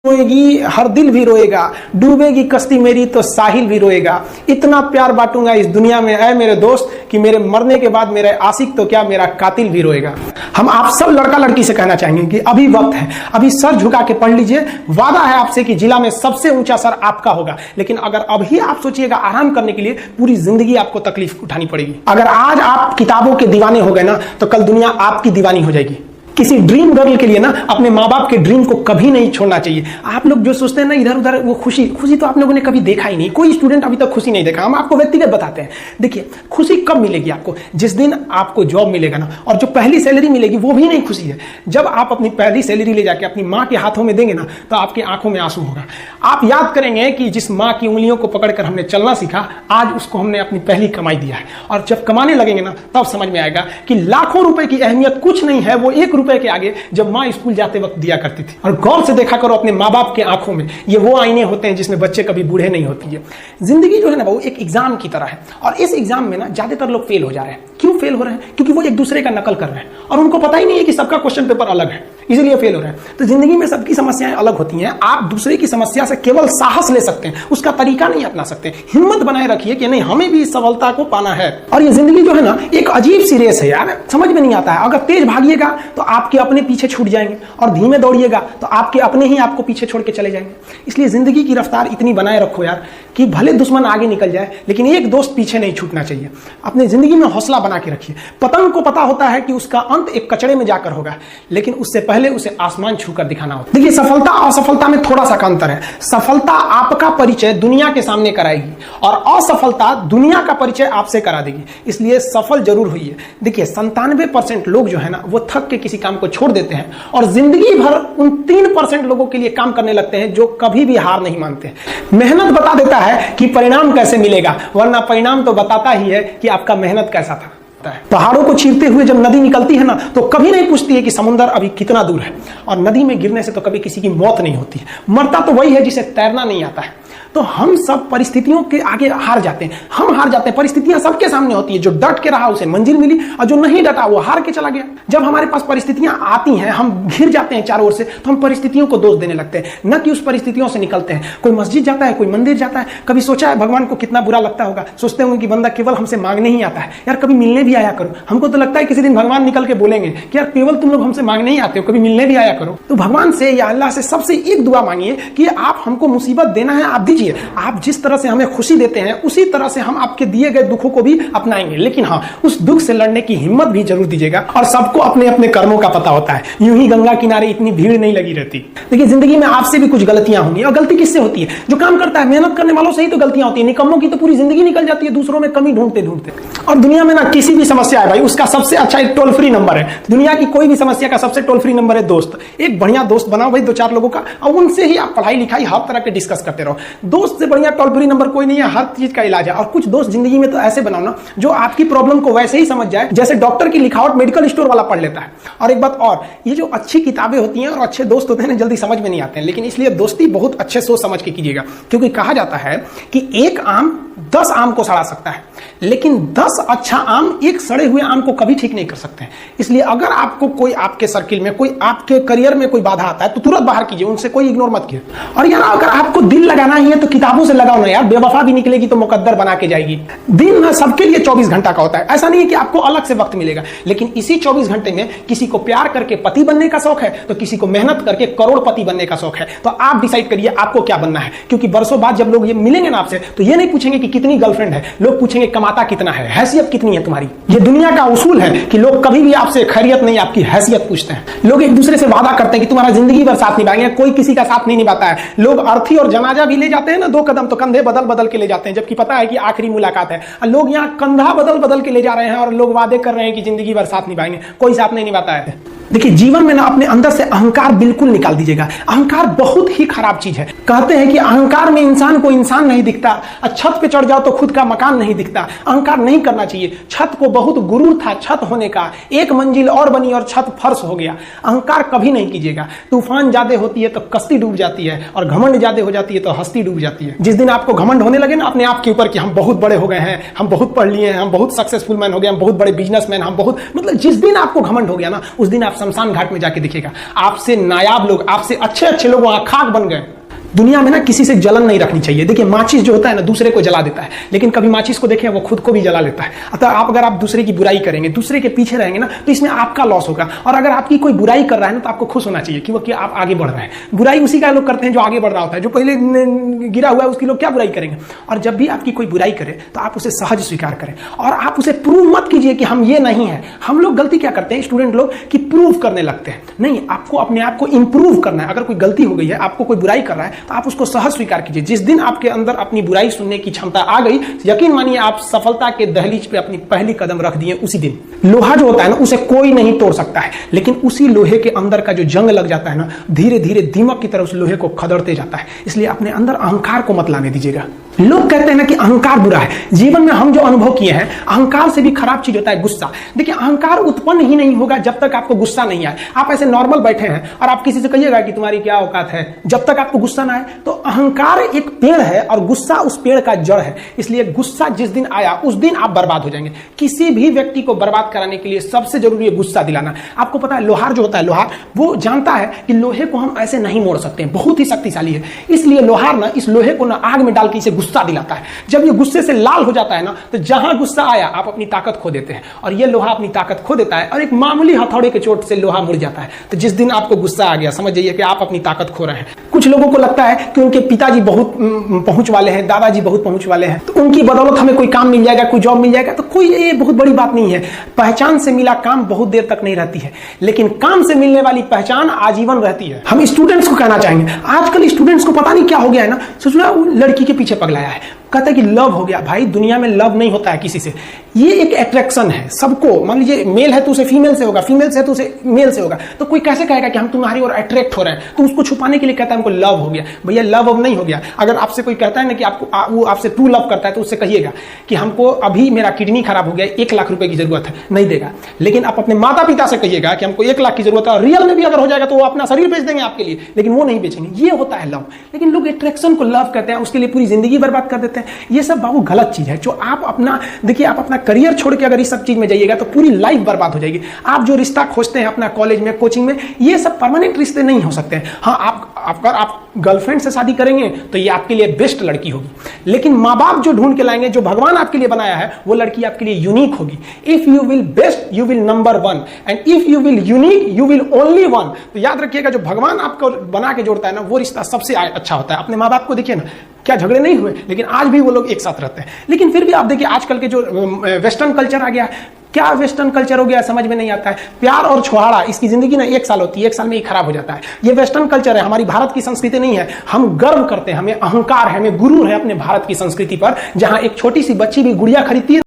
रोएगी हर दिल भी रोएगा, डूबेगी कश्ती मेरी तो साहिल भी रोएगा। इतना प्यार बांटूंगा इस दुनिया में ऐ मेरे दोस्त कि मेरे मरने के बाद मेरे आशिक तो क्या मेरा कातिल भी रोएगा। हम आप सब लड़का लड़की से कहना चाहेंगे कि अभी वक्त है, अभी सर झुका के पढ़ लीजिए। वादा है आपसे कि जिला में सबसे ऊंचा सर आपका होगा, लेकिन अगर अभी आप सोचिएगा आराम करने के लिए, पूरी जिंदगी आपको तकलीफ उठानी पड़ेगी। अगर आज आप किताबों के दीवाने हो गए ना, तो कल दुनिया आपकी दीवानी हो जाएगी। किसी ड्रीम गर्ल के लिए ना अपने माँ बाप के ड्रीम को कभी नहीं छोड़ना चाहिए। आप लोग जो सोचते हैं ना इधर उधर, वो खुशी तो आप लोगों ने कभी देखा ही नहीं। कोई स्टूडेंट अभी तक खुशी नहीं देखा। हम आपको व्यक्तिगत बताते हैं। देखिए, खुशी कब मिलेगी आपको? जिस दिन आपको जॉब मिलेगा ना, और जो पहली सैलरी मिलेगी वो भी नहीं खुशी है। जब आप अपनी पहली सैलरी ले जाके अपनी माँ के हाथों में देंगे ना, तो आपकी आंखों में आंसू होगा। आप याद करेंगे कि जिस माँ की उंगलियों को पकड़कर हमने चलना सीखा, आज उसको हमने अपनी पहली कमाई दिया है। और जब कमाने लगेंगे ना, तब समझ में आएगा कि लाखों रुपए की अहमियत कुछ नहीं है वो 1 रुपए के आगे जब माँ स्कूल जाते वक्त दिया करती थी। और गौर से देखा करो अपने माँ बाप के आंखों में, ये वो आईने होते हैं जिसमें बच्चे कभी बूढ़े नहीं होती है। जिंदगी जो है ना वो एक एग्जाम की तरह है, और इस एग्जाम में ना ज्यादातर लोग फेल हो जा रहे हैं। क्यों फेल हो रहे हैं? क्योंकि वो एक दूसरे का नकल कर रहे हैं और उनको पता ही नहीं है कि सबका क्वेश्चन पेपर अलग है, इसलिए फेल हो रहे हैं। तो जिंदगी में सबकी समस्याएं अलग होती हैं। आप दूसरे की समस्या से केवल साहस ले सकते हैं, उसका तरीका नहीं अपना सकते। हिम्मत बनाए रखिए कि नहीं, हमें भी सफलता को पाना है। और ये जिंदगी जो है ना एक अजीब सी रेस है यार, समझ में नहीं आता है। अगर तेज भागिएगा तो आपके अपने पीछे छूट जाएंगे, और धीमे दौड़िएगा तो आपके अपने ही आपको पीछे छोड़ के चले जाएंगे। इसलिए जिंदगी की रफ्तार इतनी बनाए रखो यार कि भले दुश्मन आगे निकल जाए, लेकिन एक दोस्त पीछे नहीं छूटना चाहिए। अपनी जिंदगी में हौसला बना के रखिए। पतंग को पता होता है कि उसका अंत एक कचड़े में जाकर होगा, लेकिन उससे पहले उसे आसमान छूकर दिखाना होता है। देखिए, सफलता और असफलता में थोड़ा सा अंतर है। सफलता आपका परिचय दुनिया के सामने कराएगी, और असफलता दुनिया का परिचय आपसे करा देगी। इसलिए सफल जरूर हुई है। देखिए, 97% लोग जो है ना वो थक के किसी काम को छोड़ देते हैं, और जिंदगी भर उन 3% लोगों के लिए काम करने लगते हैं जो कभी भी हार नहीं मानते। मेहनत बता देता है कि परिणाम कैसे मिलेगा, वरना परिणाम तो बताता ही है कि आपका मेहनत कैसा था। पहाड़ों को चीरते हुए जब नदी निकलती है ना, तो कभी नहीं पूछती है कि समुद्र अभी कितना दूर है। और नदी में गिरने से तो कभी किसी की मौत नहीं होती है। मरता तो वही है जिसे तैरना नहीं आता है। तो हम सब परिस्थितियों के आगे हार जाते हैं। हम हार जाते हैं। परिस्थितियां सबके सामने होती है। जो डट के रहा उसे मंजिल मिली, और जो नहीं डटा वो हार के चला गया। जब हमारे पास परिस्थितियां आती हैं, हम घिर जाते हैं चारों ओर से, तो हम परिस्थितियों को दोष देने लगते हैं, न कि उस परिस्थितियों से निकलते हैं। कोई मस्जिद जाता है, कोई मंदिर जाता है। कभी सोचा है भगवान को कितना बुरा लगता होगा? सोचते होंगे कि बंदा केवल हमसे मांगने ही आता है। यार कभी मिलने भी आया करो। हमको तो लगता है किसी दिन भगवान निकल के बोलेंगे कि यार केवल तुम लोग हमसे मांगने ही आते हो, कभी मिलने भी आया करो। तो भगवान से या अल्लाह से सबसे एक दुआ मांगिए कि आप हमको मुसीबत देना है, आप दीजिए। आप जिस तरह से हमें खुशी देते हैं, उसी तरह से हम आपके दिए गए दुखों को भी अपनाएंगे। लेकिन हाँ, उस दुख से लड़ने की हिम्मत भी जरूर दीजिएगा। और सबको अपने अपने कर्मों का पता होता है। यूं ही गंगा किनारे इतनी भीड़ नहीं लगी रहती। देखिए, जिंदगी में आपसे भी कुछ गलतियां होंगी, और गलती किससे होती है? जो काम करता है, मेहनत करने वालों से ही तो गलतियां होती है। निकम्मों की तो पूरी जिंदगी निकल जाती है दूसरों में कमी ढूंढते ढूंढते। और दुनिया में ना किसी भी समस्या है भाई, उसका सबसे अच्छा एक टोल फ्री नंबर है। दुनिया की कोई भी समस्या का सबसे टोल फ्री नंबर है दोस्त। एक बढ़िया दोस्त बनाओ भाई, 2-4 लोगों का, और उनसे ही आप पढ़ाई लिखाई हर तरह के डिस्कस करते रहो। दोस्त से बढ़िया टोल फ्री नंबर कोई नहीं है, हर चीज का इलाज है। और कुछ दोस्त जिंदगी में तो ऐसे बनाओ ना जो आपकी प्रॉब्लम को वैसे ही समझ जाए जैसे डॉक्टर की लिखावट मेडिकल स्टोर वाला पढ़ लेता है। और एक बात और, ये जो अच्छी किताबें होती हैं और अच्छे दोस्त होते हैं ना, जल्दी समझ में नहीं आते हैं। लेकिन इसलिए दोस्ती बहुत अच्छे सोच समझ के कीजिएगा, क्योंकि कहा जाता है कि एक आम 10 आम को सड़ा सकता है, लेकिन 10 अच्छा आम एक सड़े हुए आम को कभी ठीक नहीं कर सकते हैं। इसलिए अगर आपको कोई आपके सर्किल में, कोई आपके करियर में कोई बाधा आता है, तो तुरंत बाहर कीजिए, उनसे कोई इग्नोर मत कीजिए। और यार अगर आपको दिल लगाना ही है तो किताबों से लगाओ ना यार। बेवफा भी निकलेगी तो मुकद्दर बना के जाएगी। दिन ना सबके लिए 24 घंटा का होता है। ऐसा नहीं है कि आपको अलग से वक्त मिलेगा, लेकिन इसी 24 घंटे में किसी को प्यार करके पति बनने का शौक है, तो किसी को मेहनत करके करोड़पति बनने का शौक है। तो आप डिसाइड करिए आपको क्या बनना है। क्योंकि बरसों बाद जब लोग ये मिलेंगे ना आपसे, तो ये नहीं पूछेंगे कि कितनी गर्लफ्रेंड है, लोग पूछेंगे कमाता कितना है, हैसियत कितनी है तुम्हारी। ये दुनिया का उसूल है कि लोग कभी भी आपसे खैरियत नहीं, आपकी हैसियत पूछते हैं। लोग एक दूसरे से वादा करते हैं कि तुम्हारा जिंदगी भर साथ निभाएंगे, कोई किसी का साथ नहीं निभाता है। लोग अर्थी और जनाजा भी ले जाते हैं ना 2 कदम, तो कंधे बदल बदल के ले जाते हैं, जबकि पता है कि आखिरी मुलाकात है। लोग यहाँ कंधा बदल बदल के ले जा रहे हैं, और लोग वादे कर रहे हैं कि जिंदगी भर साथ निभाएंगे, कोई साथ नहीं निभाता है। देखिए, जीवन में ना अपने अंदर से अहंकार बिल्कुल निकाल दीजिएगा। अहंकार बहुत ही खराब चीज है। कहते हैं कि अहंकार में इंसान को इंसान नहीं दिखता। छत पे चढ़ जाओ तो खुद का मकान नहीं दिखता। अहंकार नहीं करना चाहिए। छत को बहुत गुरूर था छत होने का, एक मंजिल और बनी और छत फर्श हो गया। अहंकार कभी नहीं कीजिएगा। तूफान ज्यादा होती है तो कश्ती डूब जाती है, और घमंड ज्यादा हो जाती है तो हस्ती डूब जाती है। जिस दिन आपको घमंड होने लगे ना अपने आप के ऊपर कि हम बहुत बड़े हो गए हैं, हम बहुत पढ़ लिए हैं, हम बहुत सक्सेसफुल मैन हो गए, हम बहुत बड़े बिजनेसमैन, हम बहुत, मतलब जिस दिन आपको घमंड हो गया ना, उस दिन आप शमशान घाट में जाके देखिएगा, आपसे नायाब लोग, आपसे अच्छे अच्छे लोग वहां खाक बन गए। दुनिया में ना किसी से जलन नहीं रखनी चाहिए। देखिए माचिस जो होता है ना दूसरे को जला देता है, लेकिन कभी माचिस को देखें वो खुद को भी जला लेता है। अतः अगर आप दूसरे की बुराई करेंगे, दूसरे के पीछे रहेंगे ना, तो इसमें आपका लॉस होगा। और अगर आपकी कोई बुराई कर रहा है ना तो आपको खुश होना चाहिए कि आप आगे बढ़ रहे हैं। बुराई उसी का लोग करते हैं जो आगे बढ़ रहा होता है, जो पहले गिरा हुआ है उसकी लोग क्या बुराई करेंगे। और जब भी आपकी कोई बुराई करे तो आप उसे सहज स्वीकार करें, और आप उसे प्रूव मत कीजिए कि हम ये नहीं है। हम लोग गलती क्या करते हैं स्टूडेंट लोग, कि प्रूव करने लगते हैं। नहीं, आपको अपने आप को इंप्रूव करना है। अगर कोई गलती हो गई है, आपको कोई बुराई कर रहा है, तो आप उसको सहज स्वीकार कीजिए। जिस दिन आपके अंदर अपनी बुराई सुनने की क्षमता आ गई, यकीन मानिए आप सफलता के दहलीज पे अपनी पहली कदम रख दिए उसी दिन। लोहा जो होता है ना उसे कोई नहीं तोड़ सकता है, लेकिन उसी लोहे के अंदर का जो जंग लग जाता है ना, धीरे धीरे दीमक की तरह उस लोहे को खदड़ते जाता है। इसलिए अपने अंदर अहंकार को मत लाने दीजिएगा। लोग कहते हैं ना कि अहंकार बुरा है। जीवन में हम जो अनुभव किए हैं, अहंकार से भी खराब चीज होता है गुस्सा। देखिए अहंकार उत्पन्न ही नहीं होगा जब तक आपको गुस्सा नहीं आए। आप ऐसे नॉर्मल बैठे हैं और आप किसी से कहिएगा कि तुम्हारी क्या औकात है, जब तक आपको गुस्सा ना आए। तो अहंकार एक पेड़ है और गुस्सा उस पेड़ का जड़ है। इसलिए गुस्सा जिस दिन आया उस दिन आप बर्बाद हो जाएंगे। किसी भी व्यक्ति को बर्बाद कराने के लिए सबसे जरूरी है गुस्सा दिलाना। आपको पता है लोहार जो होता है, लोहार वो जानता है कि लोहे को हम ऐसे नहीं मोड़ सकते हैं, बहुत ही शक्तिशाली है। इसलिए लोहार ना इस लोहे को ना आग में डाल के इसे गुस्सा दिलाता है। जब ये गुस्से से लाल हो जाता है ना, तो जहां गुस्सा आया आप अपनी ताकत खो देते हैं, और ये लोहा अपनी ताकत खो देता है, और एक मामूली हथौड़े के चोट से लोहा मुड़ जाता है। तो जिस दिन आपको गुस्सा आ गया, समझ जाइए कि आप अपनी ताकत खो रहे हैं। कुछ लोगों को लगता है कि उनके पिताजी बहुत पहुंच वाले हैं, दादाजी बहुत पहुंच वाले हैं, तो उनकी बदौलत हमें कोई काम मिल जाएगा, कोई जॉब मिल जाएगा। तो कोई ये बहुत बड़ी बात नहीं है। पहचान से मिला काम बहुत देर तक नहीं रहती है, लेकिन काम से मिलने वाली पहचान आजीवन रहती है। हम स्टूडेंट्स को कहना चाहेंगे, आजकल स्टूडेंट्स को पता नहीं क्या हो गया है ना, सोचना लड़की के पीछे पगलाया है, कहता है कि लव हो गया। भाई दुनिया में लव नहीं होता है किसी से, ये एक अट्रैक्शन है सबको। मान लीजिए मेल है तो उसे फीमेल से होगा, फीमेल से है तो उसे मेल से होगा। तो कोई कैसे कहेगा कि हम तुम्हारी ओर अट्रैक्ट हो रहे हैं, तो उसको छुपाने के लिए कहता है हमको लव हो गया। भैया लव अब नहीं हो गया। अगर आपसे कोई कहता है ना कि आपको वो आपसे ट्रू लव करता है, तो उससे कहिएगा कि हमको अभी मेरा किडनी खराब हो गया, 1 लाख रुपए की जरूरत है, नहीं देगा। लेकिन आप अपने माता पिता से कहिएगा कि हमको 1 लाख की जरूरत है, रियल में भी अगर हो जाएगा तो वो अपना शरीर बेच देंगे आपके लिए, लेकिन वो नहीं बेचेंगे। ये होता है लव। लेकिन लोग अट्रैक्शन को लव कहते हैं, उसके लिए पूरी जिंदगी बर्बाद कर देते हैं। ये सब बाबू गलत चीज है। जो आप अपना देखिए, आप अपना करियर छोड़ के अगर इस सब चीज में जाइएगा तो पूरी लाइफ बर्बाद हो जाएगी। आप जो रिश्ता खोजते हैं अपना कॉलेज में, कोचिंग में, ये सब परमानेंट रिश्ते नहीं हो सकते हैं। हाँ, आप गर्लफ्रेंड से शादी करेंगे तो ये आपके लिए बेस्ट लड़की होगी, लेकिन माँ बाप जो ढूंढ के लाएंगे, जो भगवान आपके लिए बनाया है, वो लड़की आपके लिए यूनिक होगी। If you will best you will number 1, and if you will unique you will only 1। तो याद रखिएगा, जो भगवान आपको बना के जोड़ता है ना, वो रिश्ता सबसे अच्छा होता है। अपने माँ बाप को देखिए ना, क्या झगड़े नहीं हुए, लेकिन आज भी वो लोग एक साथ रहते हैं। लेकिन फिर भी आप देखिए आजकल के जो वेस्टर्न कल्चर आ गया, क्या वेस्टर्न कल्चर हो गया समझ में नहीं आता है। प्यार और छुहाड़ा, इसकी जिंदगी ना 1 साल होती है, 1 साल में ही खराब हो जाता है। ये वेस्टर्न कल्चर है, हमारी भारत की संस्कृति नहीं है। हम गर्व करते हैं, हमें अहंकार है, हमें गुरूर है अपने भारत की संस्कृति पर, जहां एक छोटी सी बच्ची भी गुड़िया खरीदती है।